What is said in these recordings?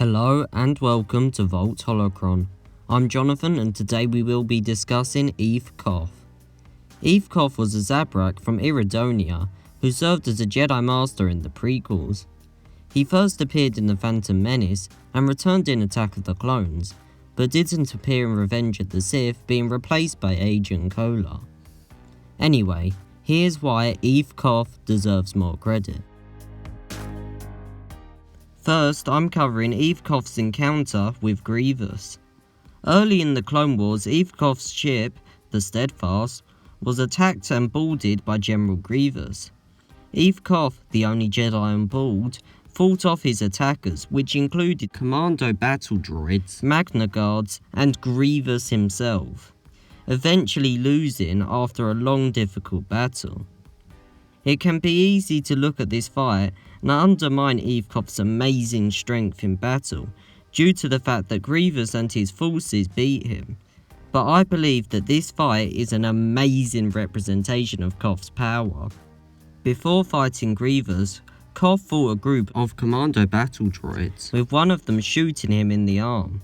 Hello and welcome to Vault Holocron. I'm Jonathan and today we will be discussing Eeth Koth. Eeth Koth was a Zabrak from Iridonia who served as a Jedi Master in the prequels. He first appeared in The Phantom Menace and returned in Attack of the Clones, but didn't appear in Revenge of the Sith, being replaced by Agent Cola. Anyway, here's why Eeth Koth deserves more credit. First, I'm covering Eeth Koth's encounter with Grievous. Early in the Clone Wars, Eeth Koth's ship, the Steadfast, was attacked and boarded by General Grievous. Eeth Koth, the only Jedi on board, fought off his attackers, which included commando battle droids, Magna Guards, and Grievous himself, eventually losing after a long difficult battle. It can be easy to look at this fight and undermine Eeth Koth's amazing strength in battle due to the fact that Grievous and his forces beat him, but I believe that this fight is an amazing representation of Koth's power. Before fighting Grievous, Koth fought a group of commando battle droids, with one of them shooting him in the arm.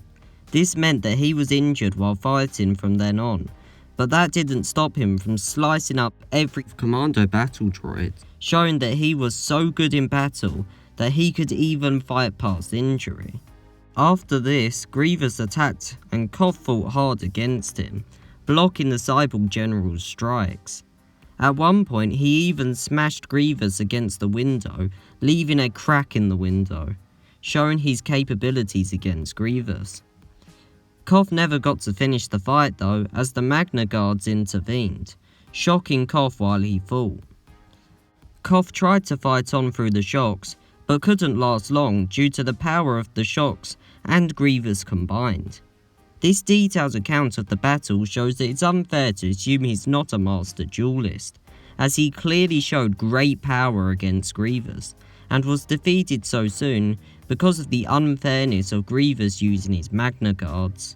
This meant that he was injured while fighting from then on, but that didn't stop him from slicing up every commando battle droid, showing that he was so good in battle that he could even fight past injury. After this, Grievous attacked and Koth fought hard against him, blocking the Cyborg General's strikes. At one point, he even smashed Grievous against the window, leaving a crack in the window, showing his capabilities against Grievous. Koth never got to finish the fight though, as the Magna Guards intervened, shocking Koth while he fought. Koth tried to fight on through the shocks, but couldn't last long due to the power of the shocks and Grievous combined. This detailed account of the battle shows that it's unfair to assume he's not a master duelist, as he clearly showed great power against Grievous, and was defeated so soon because of the unfairness of Grievous using his Magna Guards.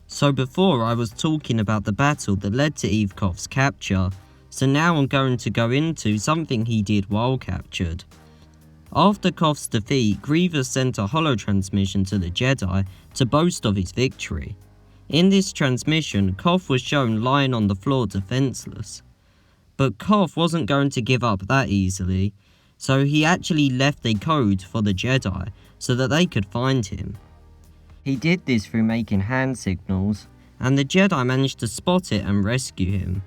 So before I was talking about the battle that led to Eeth Koth's capture, so now I'm going to go into something he did while captured. After Koth's defeat, Grievous sent a holo-transmission to the Jedi to boast of his victory. In this transmission, Koth was shown lying on the floor defenseless. But Koth wasn't going to give up that easily, so he actually left a code for the Jedi so that they could find him. He did this through making hand signals, and the Jedi managed to spot it and rescue him.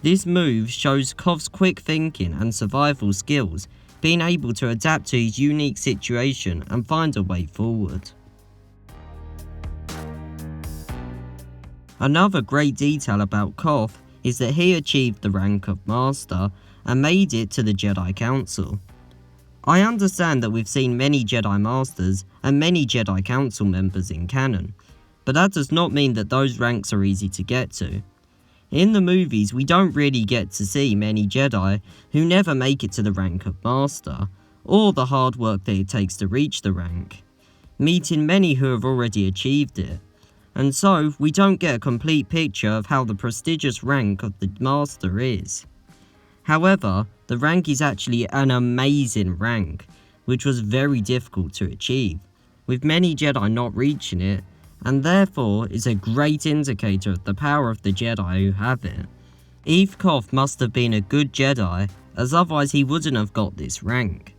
This move shows Koth's quick thinking and survival skills, being able to adapt to his unique situation and find a way forward. Another great detail about Koth is that he achieved the rank of Master and made it to the Jedi Council. I understand that we've seen many Jedi Masters and many Jedi Council members in canon, but that does not mean that those ranks are easy to get to. In the movies, we don't really get to see many Jedi who never make it to the rank of Master, or the hard work that it takes to reach the rank, meeting many who have already achieved it. And so, we don't get a complete picture of how the prestigious rank of the Master is. However, the rank is actually an amazing rank, which was very difficult to achieve, with many Jedi not reaching it, and therefore is a great indicator of the power of the Jedi who have it. Eeth Koth must have been a good Jedi, as otherwise he wouldn't have got this rank.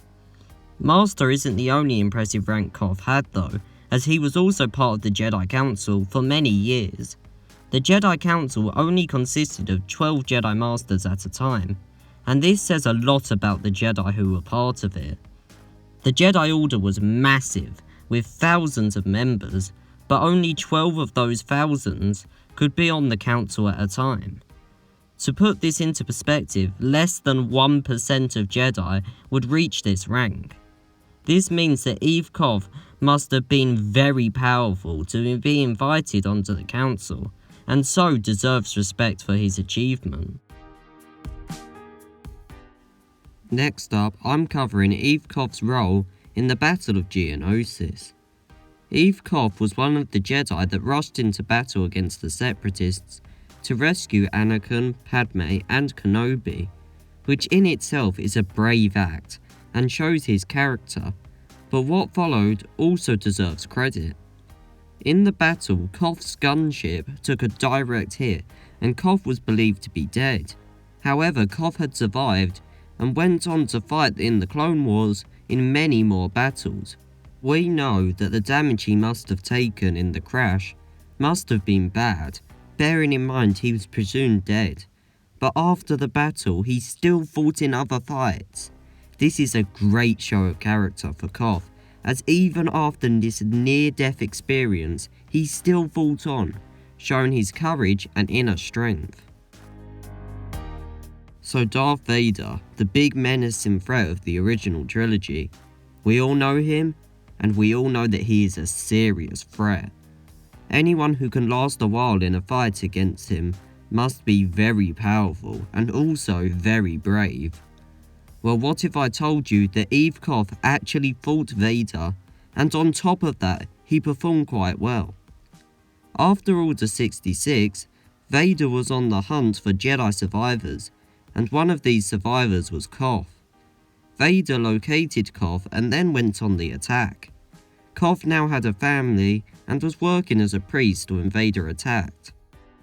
Master isn't the only impressive rank Koth had though, as he was also part of the Jedi Council for many years. The Jedi Council only consisted of 12 Jedi Masters at a time, and this says a lot about the Jedi who were part of it. The Jedi Order was massive, with thousands of members, but only 12 of those thousands could be on the council at a time. To put this into perspective, less than 1% of Jedi would reach this rank. This means that Eeth Koth must have been very powerful to be invited onto the council, and so deserves respect for his achievement. Next up, I'm covering Eeth Koth's role in the Battle of Geonosis. Eeth Koth was one of the Jedi that rushed into battle against the Separatists to rescue Anakin, Padme and Kenobi, which in itself is a brave act, and shows his character, but what followed also deserves credit. In the battle, Koth's gunship took a direct hit and Koth was believed to be dead. However, Koth had survived and went on to fight in the Clone Wars in many more battles. We know that the damage he must have taken in the crash must have been bad, bearing in mind he was presumed dead. But after the battle, he still fought in other fights. This is a great show of character for Koth, as even after this near-death experience, he still fought on, showing his courage and inner strength. So Darth Vader, the big menace and threat of the original trilogy. We all know him, and we all know that he is a serious threat. Anyone who can last a while in a fight against him must be very powerful and also very brave. Well, what if I told you that Eeth Koth actually fought Vader, and on top of that, he performed quite well? After Order 66, Vader was on the hunt for Jedi survivors, and one of these survivors was Koth. Vader located Koth and then went on the attack. Koth now had a family and was working as a priest when Vader attacked.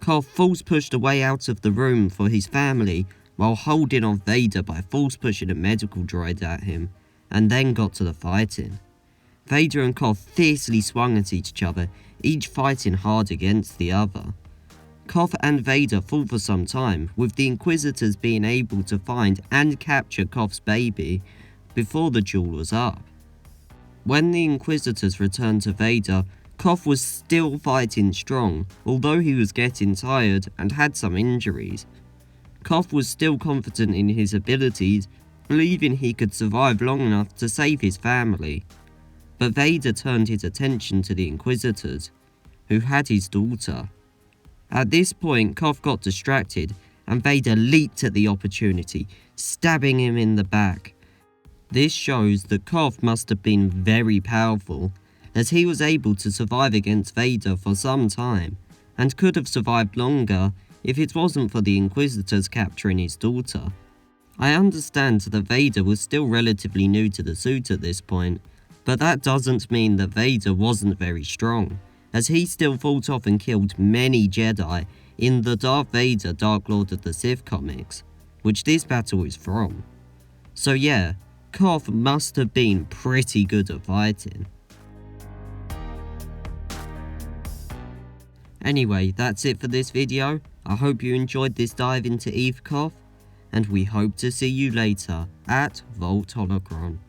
Koth force pushed a way out of the room for his family while holding off Vader by force pushing a medical droid at him, and then got to the fighting. Vader and Koth fiercely swung at each other, each fighting hard against the other. Koth and Vader fought for some time, with the Inquisitors being able to find and capture Koth's baby before the duel was up. When the Inquisitors returned to Vader, Koth was still fighting strong, although he was getting tired and had some injuries. Koth was still confident in his abilities, believing he could survive long enough to save his family. But Vader turned his attention to the Inquisitors, who had his daughter. At this point, Koth got distracted, and Vader leaped at the opportunity, stabbing him in the back. This shows that Koth must have been very powerful, as he was able to survive against Vader for some time, and could have survived longer if it wasn't for the Inquisitors capturing his daughter. I understand that Vader was still relatively new to the suit at this point, but that doesn't mean that Vader wasn't very strong, as he still fought off and killed many Jedi in the Darth Vader Dark Lord of the Sith comics, which this battle is from. So yeah, Koth must have been pretty good at fighting. Anyway, that's it for this video. I hope you enjoyed this dive into Eeth Koth, and we hope to see you later at Vault Holocron.